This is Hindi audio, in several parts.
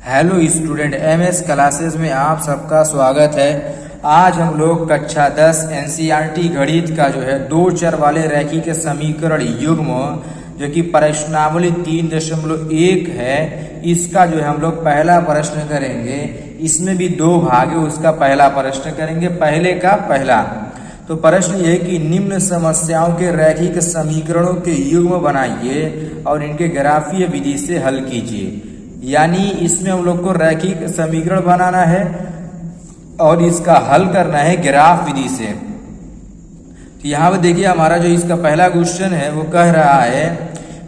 हेलो स्टूडेंट, एमएस क्लासेस में आप सबका स्वागत है। आज हम लोग कक्षा 10 एनसीईआरटी गणित का जो है दो चर वाले रैखिक समीकरण युग्म जो कि प्रश्नावली 3.1 है, इसका जो है हम लोग पहला प्रश्न करेंगे। इसमें भी दो भाग है, उसका पहला प्रश्न करेंगे। पहले का पहला तो प्रश्न ये है कि निम्न समस्याओं के रैखिक समीकरणों के युग्म बनाइए और इनके ग्राफीय विधि से हल कीजिए। यानी इसमें हम लोग को रैखिक समीकरण बनाना है और इसका हल करना है ग्राफ विधि से। तो यहाँ पे देखिए हमारा जो इसका पहला क्वेश्चन है वो कह रहा है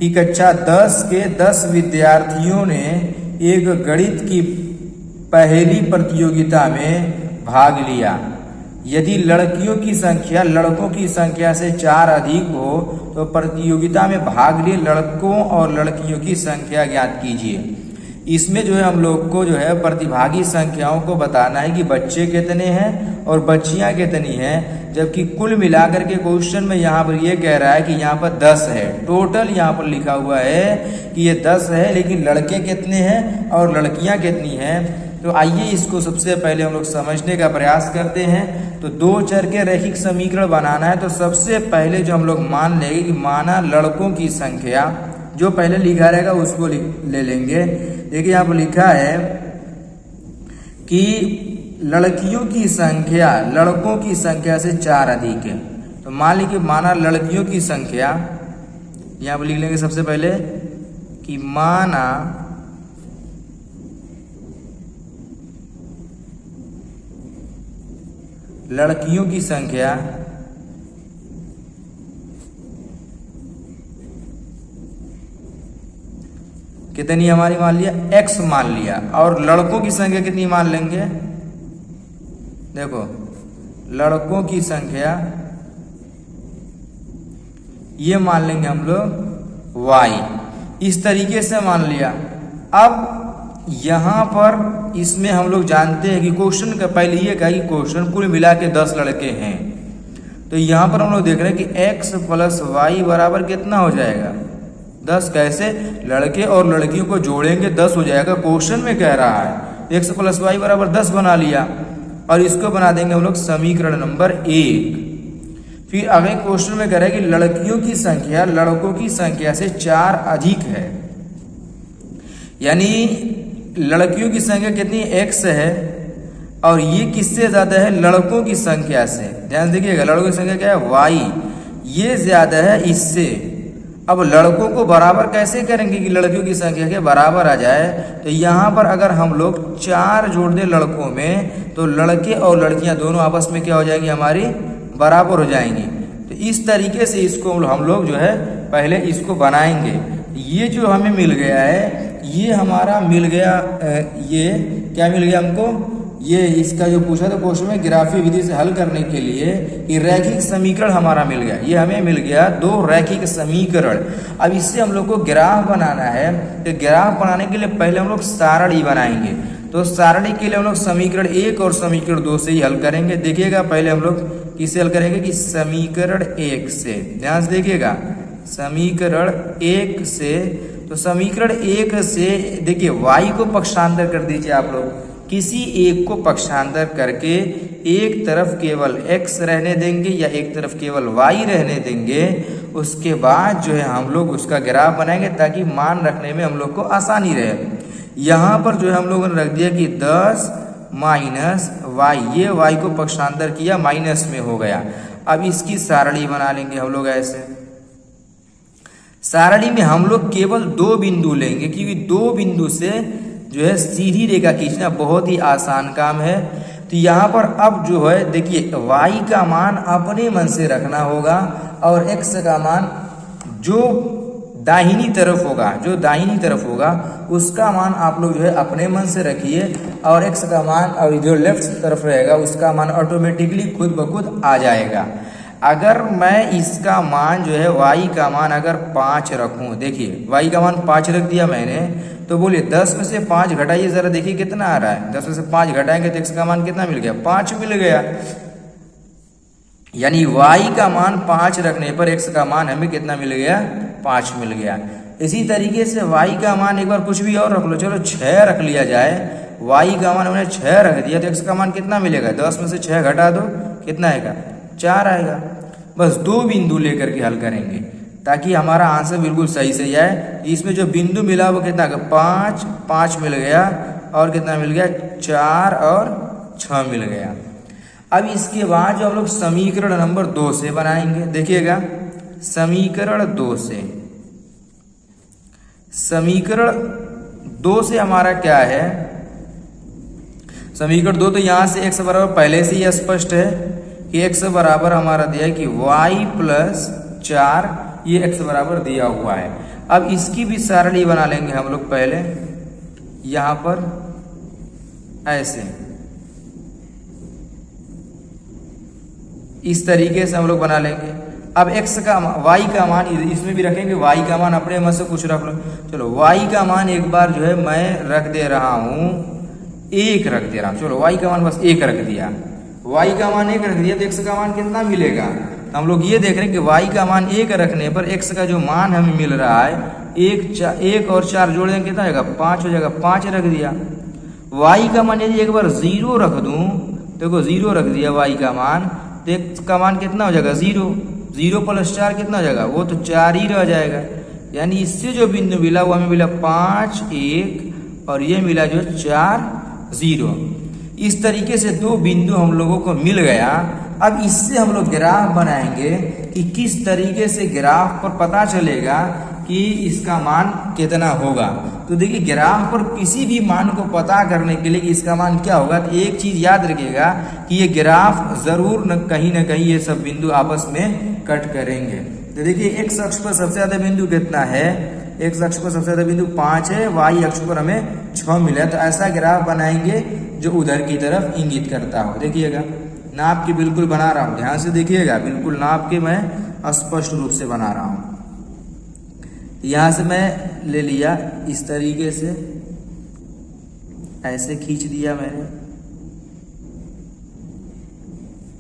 कि कक्षा 10 के 10 विद्यार्थियों ने एक गणित की पहली प्रतियोगिता में भाग लिया। यदि लड़कियों की संख्या लड़कों की संख्या से 4 अधिक हो तो प्रतियोगिता में भाग लिए लड़कों और लड़कियों की संख्या ज्ञात कीजिए। इसमें जो है हम लोग को जो है प्रतिभागी संख्याओं को बताना है कि बच्चे कितने हैं और बच्चियां कितनी हैं, जबकि कुल मिलाकर के क्वेश्चन में यहाँ पर ये कह रहा है कि यहाँ पर 10 है। टोटल यहाँ पर लिखा हुआ है कि ये 10 है, लेकिन लड़के कितने हैं और लड़कियां कितनी हैं। तो आइए इसको सबसे पहले हम लोग समझने का प्रयास करते हैं। तो दो चर के रैखिक समीकरण बनाना है तो सबसे पहले जो हम लोग मान लेंगे कि माना लड़कों की संख्या, जो पहले लिखा रहेगा उसको ले लेंगे। देखिए यहाँ पर लिखा है कि लड़कियों की संख्या लड़कों की संख्या से 4 अधिक है। तो मान लीजिए माना लड़कियों की संख्या, यहाँ पर लिख लेंगे सबसे पहले कि माना लड़कियों की संख्या कितनी हमारी मान लिया x मान लिया, और लड़कों की संख्या कितनी मान लेंगे। देखो लड़कों की संख्या ये मान लेंगे हम लोग y। इस तरीके से मान लिया। अब यहां पर इसमें हम लोग जानते हैं कि क्वेश्चन का पहले ये कहा कि क्वेश्चन कुल मिला के 10 लड़के हैं। तो यहां पर हम लोग देख रहे हैं कि x प्लस वाई बराबर कितना हो जाएगा 10। कैसे? लड़के और लड़कियों को जोड़ेंगे 10 हो जाएगा। क्वेश्चन में कह रहा है x प्लस वाई बराबर 10 बना लिया, और इसको बना देंगे हम लोग समीकरण नंबर 1। फिर अगले क्वेश्चन में कह रहा है कि लड़कियों की संख्या लड़कों की संख्या से 4 अधिक है। यानी लड़कियों की संख्या कितनी x है और ये किससे ज्यादा है, लड़कों की संख्या से। ध्यान देखिएगा, लड़कों की संख्या क्या है y, ये ज्यादा है इससे। अब लड़कों को बराबर कैसे करेंगे कि लड़कियों की संख्या के बराबर आ जाए। तो यहाँ पर अगर हम लोग 4 जोड़ दें लड़कों में तो लड़के और लड़कियां दोनों आपस में क्या हो जाएंगी, हमारी बराबर हो जाएंगी। तो इस तरीके से इसको हम लोग जो है पहले इसको बनाएंगे। ये जो हमें मिल गया है, ये हमारा मिल गया, ये क्या मिल गया हमको, ये इसका जो पूछा था क्वेश्चन में ग्राफीय विधि से हल करने के लिए कि रैखिक समीकरण हमारा मिल गया। ये हमें मिल गया दो रैखिक समीकरण। अब इससे हम लोग को ग्राफ बनाना है। तो ग्राफ बनाने के लिए पहले हम लोग सारणी बनाएंगे। तो सारणी के लिए हम लोग समीकरण 1 और समीकरण 2 से ही हल करेंगे। देखिएगा पहले हम लोग किससे हल करेंगे कि समीकरण 1 से। ध्यान से देखिएगा, समीकरण 1 से। तो समीकरण 1 से देखिए y को पक्षांतर कर दीजिए आप लोग। किसी एक को पक्षांतर करके एक तरफ केवल x रहने देंगे या एक तरफ केवल y रहने देंगे। उसके बाद जो है हम लोग उसका ग्राफ बनाएंगे ताकि मान रखने में हम लोग को आसानी रहे। यहाँ पर जो है हम लोगों ने रख दिया कि 10 माइनस y, ये y को पक्षांतर किया माइनस में हो गया। अब इसकी सारणी बना लेंगे हम लोग ऐसे। सारणी में हम लोग केवल 2 बिंदु लेंगे, क्योंकि 2 बिंदु से जो है सीधी रेखा खींचना बहुत ही आसान काम है। तो यहाँ पर अब जो है देखिए y का मान अपने मन से रखना होगा और x का मान जो दाहिनी तरफ होगा उसका मान आप लोग जो है अपने मन से रखिए, और x का मान और जो लेफ्ट तरफ रहेगा उसका मान ऑटोमेटिकली खुद ब खुद आ जाएगा। अगर मैं इसका मान जो है y का मान अगर 5 रखूं, देखिए y का मान 5 रख दिया मैंने, तो बोलिए 10 में से 5 घटाइए जरा, देखिए कितना आ रहा है। 10 में से 5 घटाएंगे तो x का मान कितना मिल गया, 5 मिल गया। यानी y का मान 5 रखने पर x का मान हमें कितना मिल गया, 5 मिल गया। इसी तरीके से y का मान एक बार कुछ भी और रख लो, चलो 6 रख लिया जाए। y का मान हमने 6 रख दिया तो x का मान कितना मिलेगा? 10 में से 6 घटा दो, कितना आएगा? 4 आएगा। बस 2 बिंदु लेकर के हल करेंगे ताकि हमारा आंसर बिल्कुल सही से आए। इसमें जो बिंदु मिला वो कितना? 5, 5 मिल गया और कितना मिल गया? 4 और 6 मिल गया। अब इसके बाद जो हम लोग समीकरण नंबर 2 से बनाएंगे, देखिएगा समीकरण 2 से, समीकरण 2 से हमारा क्या है? समीकरण 2 तो यहां से x बराबर पहले से ही स्पष्ट है कि x बराबर हमारा दिया है कि y प्लस 4, ये x बराबर दिया हुआ है। अब इसकी भी सारणी बना लेंगे हम लोग पहले, यहां पर ऐसे इस तरीके से हम लोग बना लेंगे। अब x का y का मान इसमें भी रखेंगे, y का मान अपने मन से कुछ रख लो। चलो y का मान एक बार जो है मैं रख दे रहा हूं, 1 रख दे रहा हूं। चलो y का मान बस 1 रख दिया, y का मान 1 रख दिया तो x का मान कितना मिलेगा? हम लोग ये देख रहे हैं कि y का मान 1 रखने पर x का जो मान हमें मिल रहा है 1 और 4 जोड़ देंगे कितना आएगा? 5 हो जाएगा, 5 रख दिया। y का मान यदि एक बार 0 रख दूं, देखो 0 रख दिया y का मान, तो x का मान कितना हो जाएगा? 0। 0 प्लस 4 कितना हो जाएगा? वो तो 4 ही रह जाएगा। यानी इससे जो बिंदु मिला वो हमें मिला 5, 1 और ये मिला जो 4, 0। इस तरीके से 2 बिंदु हम लोगों को मिल गया। अब इससे हम लोग ग्राफ बनाएंगे कि किस तरीके से ग्राफ पर पता चलेगा कि इसका मान कितना होगा। तो देखिए ग्राफ पर किसी भी मान को पता करने के लिए कि इसका मान क्या होगा, तो एक चीज याद रखिएगा कि ये ग्राफ जरूर न कहीं ये सब बिंदु आपस में कट करेंगे। तो देखिए x अक्ष पर सबसे ज्यादा बिंदु कितना है? x अक्ष पर सबसे ज्यादा बिंदु 5 है, y अक्ष पर हमें 6 मिला। तो ऐसा ग्राफ बनाएंगे जो उधर की तरफ इंगित करता हो। देखिएगा नाप के बिल्कुल बना रहा हूं, ध्यान से देखिएगा, बिल्कुल नाप के मैं स्पष्ट रूप से बना रहा हूं। यहां से मैं ले लिया इस तरीके से, ऐसे खींच दिया मैंने,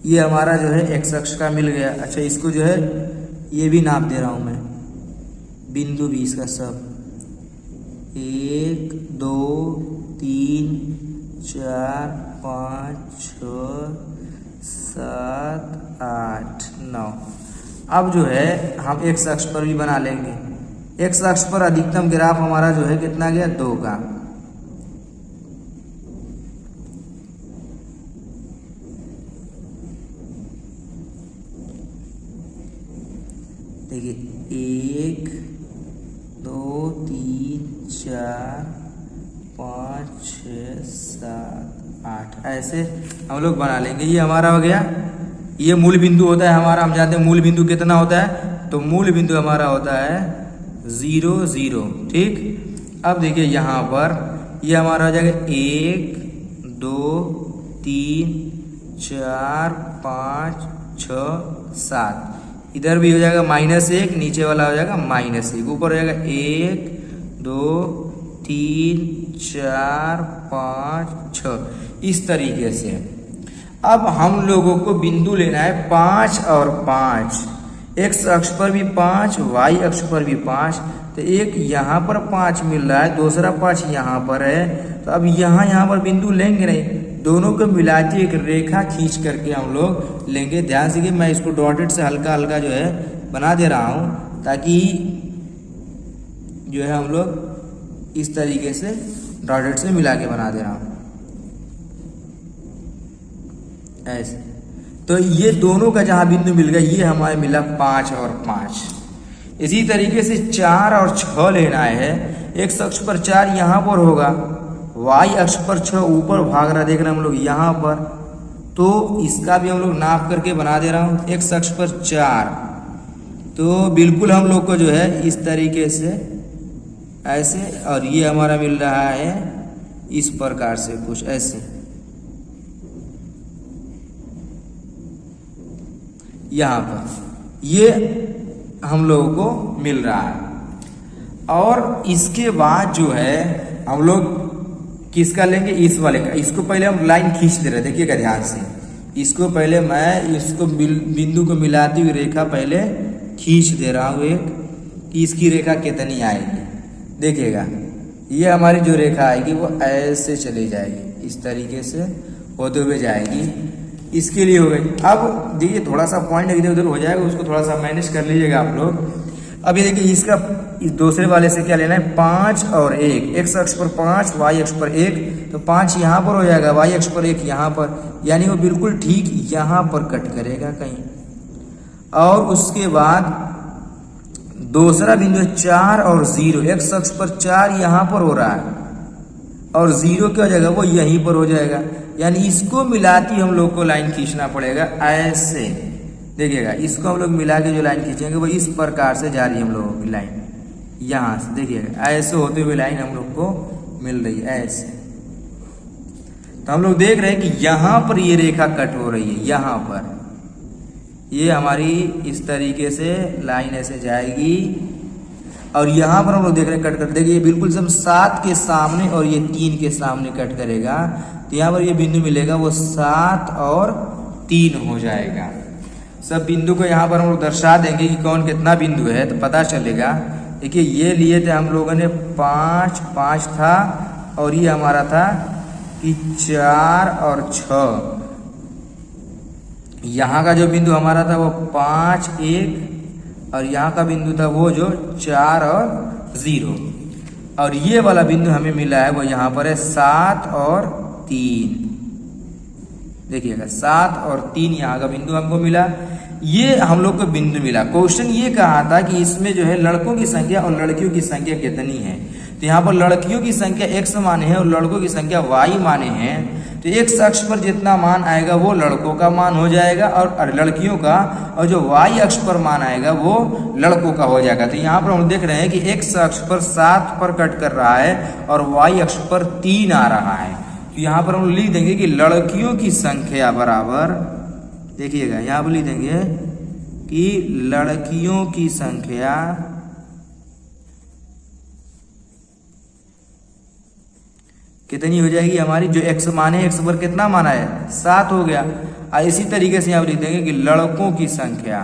ये हमारा जो है x अक्ष का मिल गया। अच्छा इसको जो है ये भी नाप दे रहा हूं मैं, बिंदु भी इसका सब 1 2 3 4 5 6 7 8 9। अब जो है हम x अक्ष पर भी बना लेंगे। x अक्ष पर अधिकतम ग्राफ हमारा जो है कितना गया? 2 का। देखिए 1 2 3 4 5 6 7 8 ऐसे हम लोग बना लेंगे। ये हमारा हो गया, ये मूल बिंदु होता है हमारा। हम जानते हैं मूल बिंदु कितना होता है, तो मूल बिंदु हमारा होता है 0 0। ठीक, अब देखिए यहाँ पर ये हमारा हो जाएगा 1 2 3 4 5 6 7। इधर भी हो जाएगा -1, नीचे वाला हो जाएगा -1, ऊपर हो जाएगा 1 2 3 4 5 6। इस तरीके से अब हम लोगों को बिंदु लेना है 5 और 5। x अक्ष पर भी 5, y अक्ष पर भी 5। तो एक यहाँ पर 5 मिल रहा है, दूसरा 5 यहाँ पर है। तो अब यहाँ पर बिंदु लेंगे नहीं, दोनों को मिलाते एक रेखा खींच करके हम लोग लेंगे। ध्यान से कि मैं इसको डॉटेड से हल्का हल्का जो है बना दे रहा हूँ, ताकि जो है हम लोग इस तरीके से डॉटेड से मिला के बना दे रहा हूँ ऐसे। तो ये दोनों का जहां बिंदु मिल गया ये हमारे मिला 5 और 5। इसी तरीके से 4 और 6 लेना है। x अक्ष पर 4 यहाँ पर होगा, y अक्ष पर 6 ऊपर भाग रहा, देख रहे हैं हम लोग यहाँ पर। तो इसका भी हम लोग नाप करके बना दे रहा हूँ। x अक्ष पर 4, तो बिल्कुल हम लोग को जो है इस तरीके से ऐसे, और ये हमारा मिल रहा है इस प्रकार से कुछ ऐसे। यहाँ पर ये हम लोगों को मिल रहा है। और इसके बाद जो है हम लोग किसका लेंगे? इस वाले का। इसको पहले हम लाइन खींच दे रहे हैं, देखिएगा ध्यान से। इसको पहले मैं इसको बिंदु को मिलाती हुई रेखा पहले खींच दे रहा हूँ एक। कि इसकी रेखा कितनी आएगी। देखिएगा ये हमारी जो रेखा आएगी वो ऐसे चली जाएगी, इस तरीके से होते हुए जाएगी। इसके लिए हो गई। अब देखिए थोड़ा सा पॉइंट इधर उधर हो जाएगा, उसको थोड़ा सा मैनेज कर लीजिएगा आप लोग। अब ये देखिए इसका इस दूसरे वाले से क्या लेना है, 5 और 1, x अक्ष पर 5 y अक्ष पर 1, तो 5 यहाँ पर हो जाएगा, y अक्ष पर 1 यहाँ पर, यानी वो बिल्कुल ठीक यहाँ पर कट करेगा कहीं। और उसके बाद दूसरा बिंदु है 4 और 0, x अक्ष पर 4 यहाँ पर हो रहा है और 0 क्या हो जाएगा, वो यहीं पर हो जाएगा। यानी इसको मिलाती हम लोग को लाइन खींचना पड़ेगा ऐसे। देखिएगा इसको हम लोग मिला के जो लाइन खींचेंगे वो इस प्रकार से जा रही है हम लोगों की लाइन, यहाँ से देखिएगा ऐसे होते हुए लाइन हम लोग को मिल रही है ऐसे। तो हम लोग देख रहे हैं कि यहाँ पर ये रेखा कट हो रही है, यहाँ पर ये हमारी इस तरीके से लाइन ऐसे जाएगी और यहाँ पर हम लोग देख रहे हैं कट कर, देखिए बिल्कुल एकदम 7 के सामने और ये 3 के सामने कट करेगा। तो यहाँ पर ये बिंदु मिलेगा वो 7 और 3 हो जाएगा। सब बिंदु को यहाँ पर हम लोग दर्शा देंगे कि कौन कितना बिंदु है तो पता चलेगा। देखिए ये लिए थे हम लोगों ने 5 5 था और ये हमारा था कि 4 और 6। यहाँ का जो बिंदु हमारा था वो 5 1 और यहाँ का बिंदु था वो जो 4 और 0 और ये वाला बिंदु हमें मिला है वो यहाँ पर है 7 और 3। देखिएगा 7 और 3 यहाँ का बिंदु हमको मिला। ये हम लोग को बिंदु मिला। क्वेश्चन ये कहा था कि इसमें जो है लड़कों की संख्या और लड़कियों की संख्या कितनी है। तो यहाँ पर लड़कियों की संख्या x माने हैं और लड़कों की संख्या y माने हैं। तो x अक्ष पर जितना मान आएगा वो लड़कों का मान हो जाएगा और लड़कियों का, और जो y अक्ष पर मान आएगा वो लड़कों का हो जाएगा। तो यहाँ पर हम देख रहे हैं कि x अक्ष पर 7 पर कट कर रहा है और y अक्ष पर 3 आ रहा है। तो यहाँ पर हम लिख देंगे कि लड़कियों की संख्या बराबर, देखिएगा यहाँ पर लिख देंगे कि लड़कियों की संख्या कितनी हो जाएगी हमारी, जो x माने x पर कितना माना है 7 हो गया। और इसी तरीके से यहाँ लिख देंगे कि लड़कों की संख्या,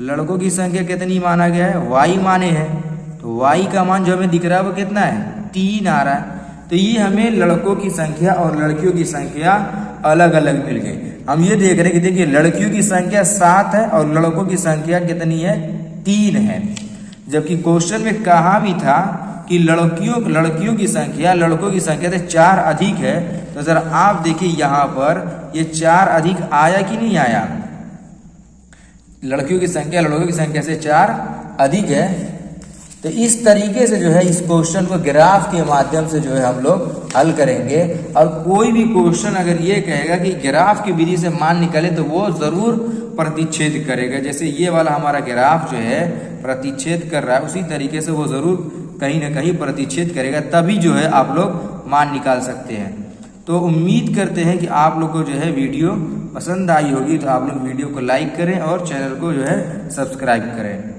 लड़कों की संख्या कितनी माना गया है, y माने हैं। तो y का मान जो हमें दिख रहा है वो कितना है 3 आ रहा है। तो ये हमें लड़कों की संख्या और लड़कियों की संख्या अलग अलग मिल गई। हम ये देख रहे हैं कि देखिए लड़कियों की संख्या 7 है और लड़कों की संख्या कितनी है 3 है। जबकि क्वेश्चन में कहा भी था कि लड़कियों की संख्या लड़कों की संख्या से 4 अधिक है। तो जरा आप देखिए यहाँ पर ये 4 अधिक आया कि नहीं आया। लड़कियों की संख्या लड़कों की संख्या से 4 अधिक है। तो इस तरीके से जो है इस क्वेश्चन को ग्राफ के माध्यम से जो है हम लोग हल करेंगे। और कोई भी क्वेश्चन अगर ये कहेगा कि ग्राफ की विधि से मान निकले तो वो जरूर प्रतिच्छेद करेगा। जैसे ये वाला हमारा ग्राफ जो है प्रतिच्छेद कर रहा है, उसी तरीके से वो जरूर कहीं ना कहीं प्रतिच्छेद करेगा, तभी जो है आप लोग मान निकाल सकते हैं। तो उम्मीद करते हैं कि आप लोग को जो है वीडियो पसंद आई होगी। तो आप लोग वीडियो को लाइक करें और चैनल को जो है सब्सक्राइब करें।